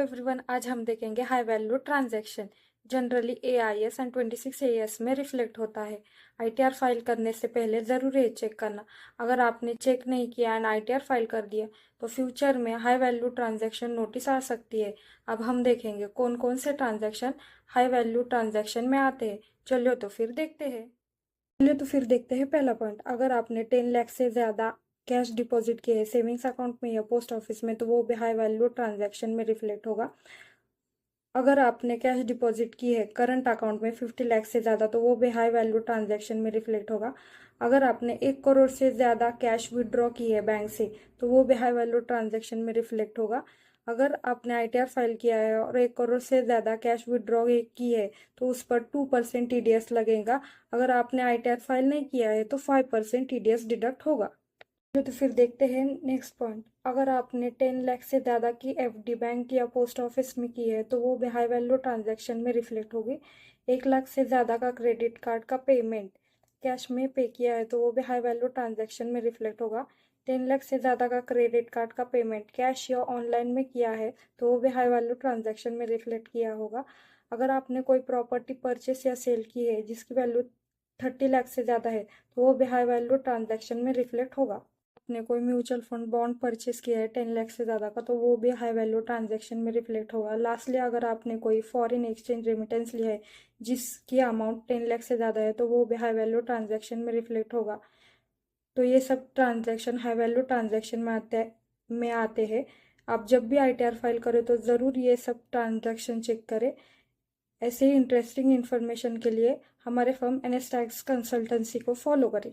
Everyone, आज हम देखेंगे high value transaction. Generally AIS and 26 as में रिफ्लेक्ट होता है। आईटीआर फाइल करने से पहले ज़रूर है चेक करना। अगर आपने चेक नहीं किया एंड आईटीआर फाइल कर दिया तो फ्यूचर में हाई वैल्यू ट्रांजैक्शन नोटिस आ सकती है। अब हम देखेंगे कौन कौन से ट्रांजैक्शन हाई वैल्यू ट्रांजैक्शन में आते हैं। चलिए तो फिर देखते हैं पहला पॉइंट। अगर आपने 10 लाख से ज़्यादा कैश डिपॉजिट किए हैं सेविंग्स अकाउंट में या पोस्ट ऑफिस में तो वो भी हाई वैल्यू ट्रांजैक्शन में रिफ्लेक्ट होगा। अगर आपने कैश डिपॉजिट की है करंट अकाउंट में 50 लाख से ज़्यादा तो वो भी हाई वैल्यू ट्रांजैक्शन में रिफ्लेक्ट होगा। अगर आपने 1 करोड़ से ज़्यादा कैश विड्रॉ की है बैंक से तो वो भी हाई वैल्यू ट्रांजैक्शन में रिफ्लेक्ट होगा। अगर आपने आईटीआर फाइल किया है और 1 करोड़ से ज़्यादा कैश विड्रॉ की है तो उस पर 2% टीडीएस लगेगा। अगर आपने आईटीआर फाइल नहीं किया है तो 5% टीडीएस डिडक्ट होगा। तो फिर देखते हैं नेक्स्ट पॉइंट। अगर आपने 10 लाख से ज़्यादा की एफडी बैंक या पोस्ट ऑफिस में की है तो वो भी हाई वैल्यू ट्रांजैक्शन में रिफ्लेक्ट होगी। 1 लाख से ज़्यादा का क्रेडिट कार्ड का पेमेंट कैश में पे किया है तो वो भी हाई वैल्यू ट्रांजैक्शन में रिफ्लेक्ट होगा। 10 लाख से ज़्यादा का क्रेडिट कार्ड का पेमेंट कैश या ऑनलाइन में किया है तो वो भी हाई वैल्यू ट्रांजैक्शन में रिफ्लेक्ट किया होगा। अगर आपने कोई प्रॉपर्टी परचेस या सेल की है जिसकी वैल्यू 30 लाख से ज़्यादा है तो वो भी हाई वैल्यू ट्रांजैक्शन में रिफ्लेक्ट होगा। आपने कोई म्यूचुअल फंड बॉन्ड परचेस किया है 10 लाख से ज़्यादा का तो वो भी हाई वैल्यू ट्रांजैक्शन में रिफ्लेक्ट होगा। लास्टली अगर आपने कोई फॉरेन एक्सचेंज रेमिटेंस लिया है जिसकी अमाउंट 10 लाख से ज़्यादा है तो वो भी हाई वैल्यू ट्रांजैक्शन में रिफ्लेक्ट होगा। तो ये सब ट्रांजैक्शन हाई वैल्यू ट्रांजैक्शन में आते हैं। आप जब भी आईटीआर फाइल करें तो ज़रूर ये सब ट्रांजैक्शन चेक करें। ऐसे ही इंटरेस्टिंग इन्फॉर्मेशन के लिए हमारे फर्म एनएस टैक्स कंसल्टेंसी को फॉलो करें।